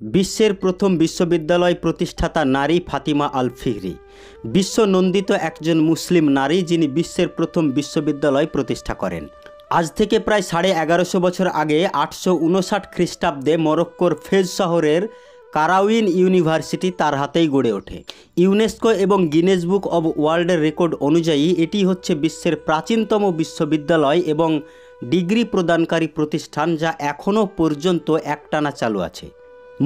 বিশ্বের প্রথম বিশ্ববিদ্যালয় প্রতিষ্ঠাতা নারী ফাতিমা আল ফিহরি। বিশ্বনন্দিত একজন মুসলিম নারী যিনি বিশ্বের প্রথম বিশ্ববিদ্যালয় প্রতিষ্ঠা করেন। আজ থেকে প্রায় 1150 বছর আগে 859 খ্রিস্টাব্দে মরক্কোর ফেজ শহরের কারাউইন ইউনিভার্সিটি তার হাতেই গড়ে ওঠে। ইউনেস্কো এবং গিনেস বুক অব ওয়ার্ল্ডের রেকর্ড অনুযায়ী এটি হচ্ছে বিশ্বের প্রাচীনতম বিশ্ববিদ্যালয় এবং ডিগ্রি প্রদানকারী প্রতিষ্ঠান, যা এখনও পর্যন্ত একটানা চালু আছে।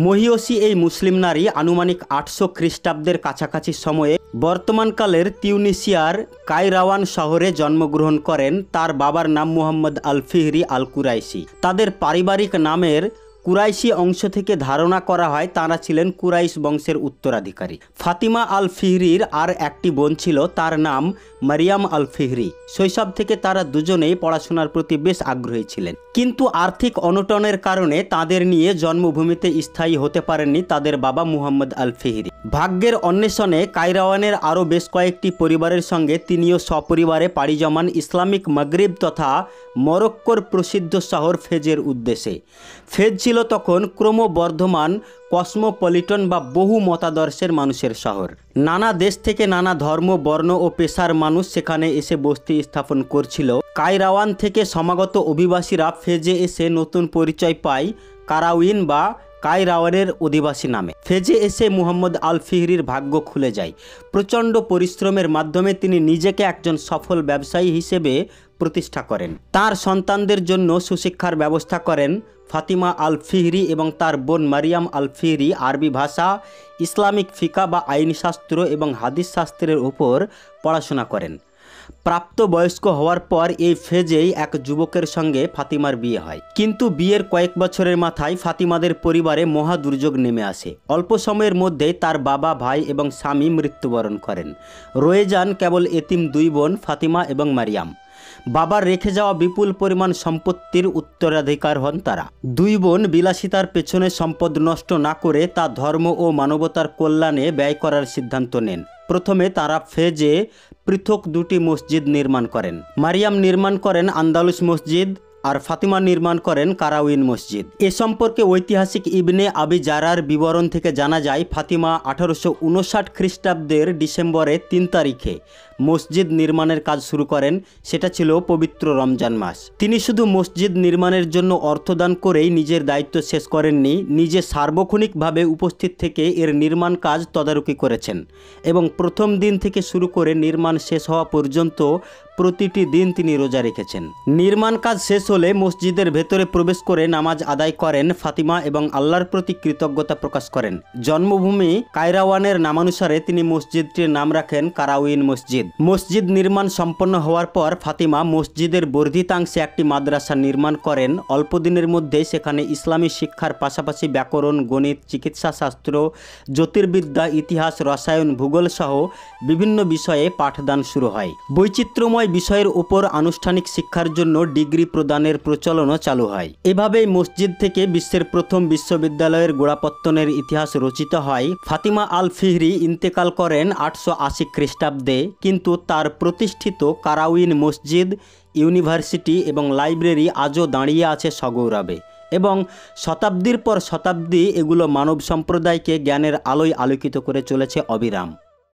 মহিয়সী এই মুসলিম নারী আনুমানিক 800 খ্রিস্টাব্দের কাছাকাছি সময়ে বর্তমানকালের তিউনিসিয়ার কায়রাওয়ান শহরে জন্মগ্রহণ করেন। তার বাবার নাম মুহাম্মদ আল ফিহরি আল কুরাইশি। তাদের পারিবারিক নামের কুরাইশি অংশ থেকে ধারণা করা হয় তাঁরা ছিলেন কুরাইশ বংশের উত্তরাধিকারী। ফাতিমা আল ফিহরির আর একটি বোন ছিল, তার নাম মারিয়াম আল ফিহরি। শৈশব থেকে তারা দুজনেই পড়াশোনার প্রতি বেশ আগ্রহী ছিলেন, কিন্তু আর্থিক অনটনের কারণে তাদের নিয়ে জন্মভূমিতে স্থায়ী হতে পারেননি তাদের বাবা মুহাম্মদ আল ফিহরি। ভাগ্যের অন্বেষণে কায়রাওয়ানের আরও বেশ কয়েকটি পরিবারের সঙ্গে তিনিও সপরিবারে পাড়ি জমান ইসলামিক মাগরিব তথা মরক্কোর প্রসিদ্ধ শহর ফেজের উদ্দেশ্যে। ফেজ ছিল তখন ক্রমবর্ধমান কসমোপলিটন বা বহু মতাদর্শের মানুষের শহর। নানা দেশ থেকে নানা ধর্ম, বর্ণ ও পেশার মানুষ সেখানে এসে বসতি স্থাপন করছিল। কায়রাওয়ান থেকে সমাগত অভিবাসীরা ফেজে এসে নতুন পরিচয় পায় কারাউইন বা কায়রাওয়ানের অধিবাসী নামে। ফেজে এসে মুহাম্মদ আল ফিহরির ভাগ্য খুলে যায়। প্রচণ্ড পরিশ্রমের মাধ্যমে তিনি নিজেকে একজন সফল ব্যবসায়ী হিসেবে প্রতিষ্ঠা করেন। তার সন্তানদের জন্য সুশিক্ষার ব্যবস্থা করেন। ফাতিমা আল ফিহরি এবং তার বোন মারিয়াম আল ফিহরি আরবি ভাষা, ইসলামিক ফিকা বা আইনশাস্ত্র এবং হাদিস শাস্ত্রের উপর পড়াশোনা করেন। প্রাপ্তবয়স্ক হওয়ার পর এই ফেজেই এক যুবকের সঙ্গে ফাতিমার বিয়ে হয়, কিন্তু বিয়ের কয়েক বছরের মাথায় ফাতিমাদের পরিবারে মহা দুর্যোগ নেমে আসে। অল্প সময়ের মধ্যেই তার বাবা, ভাই এবং স্বামী মৃত্যুবরণ করেন। রয়ে যান কেবল এতিম দুই বোন ফাতিমা এবং মারিয়াম। বাবার রেখে যাওয়া বিপুল পরিমাণ সম্পত্তির উত্তরাধিকার হন তারা। দুই বোন বিলাসিতার পেছনে সম্পদ নষ্ট না করে তা ধর্ম ও মানবতার কল্যাণে ব্যয় করার সিদ্ধান্ত নেন। প্রথমে তারা ফেজে পৃথক দুটি মসজিদ নির্মাণ করেন। মারিয়াম নির্মাণ করেন আন্দালুস মসজিদ আর ফাতিমা নির্মাণ করেন কারাউইন মসজিদ। এ সম্পর্কে ঐতিহাসিক ইবনে আবি জারার বিবরণ থেকে জানা যায়, ফাতিমা 1859 খ্রিস্টাব্দের ডিসেম্বরে 3 তারিখে মসজিদ নির্মাণের কাজ শুরু করেন। সেটা ছিল পবিত্র রমজান মাস। তিনি শুধু মসজিদ নির্মাণের জন্য অর্থদান করেই নিজের দায়িত্ব শেষ করেননি, নিজে সার্বক্ষণিকভাবে উপস্থিত থেকে এর নির্মাণ কাজ তদারকি করেছেন এবং প্রথম দিন থেকে শুরু করে নির্মাণ শেষ হওয়া পর্যন্ত প্রতিটি দিন তিনি রোজা রেখেছেন। নির্মাণ কাজ শেষ হলে মসজিদের ভেতরে প্রবেশ করে নামাজ আদায় করেন ফাতিমা এবং আল্লাহর প্রতি কৃতজ্ঞতা প্রকাশ করেন। জন্মভূমি কায়রাওয়ানের নামানুসারে তিনি মসজিদটির নাম রাখেন কারাউইন মসজিদ। মসজিদ নির্মাণ সম্পন্ন হওয়ার পর ফাতিমা মসজিদের বর্ধিতাংশে একটি মাদ্রাসা নির্মাণ করেন। অল্প দিনের মধ্যে সেখানে ইসলামী শিক্ষার পাশাপাশি ব্যাকরণ, গণিত, চিকিৎসা শাস্ত্র, জ্যোতির্বিদ্যা, ইতিহাস, রসায়ন, ভূগোল সহ বিভিন্ন বিষয়ে পাঠদান শুরু হয়। বৈচিত্র্যময় বিষয়ের উপর আনুষ্ঠানিক শিক্ষার জন্য ডিগ্রি প্রদানের প্রচলনও চালু হয়। এভাবেই মসজিদ থেকে বিশ্বের প্রথম বিশ্ববিদ্যালয়ের গোড়াপত্তনের ইতিহাস রচিত হয়। ফাতিমা আল ফিহরি ইন্তেকাল করেন 880 খ্রিস্টাব্দে, কিন্তু তার প্রতিষ্ঠিত কারাউইন মসজিদ, ইউনিভার্সিটি এবং লাইব্রেরি আজও দাঁড়িয়ে আছে সগৌরবে এবং শতাব্দীর পর শতাব্দী এগুলো মানব সম্প্রদায়কে জ্ঞানের আলোয় আলোকিত করে চলেছে অবিরাম।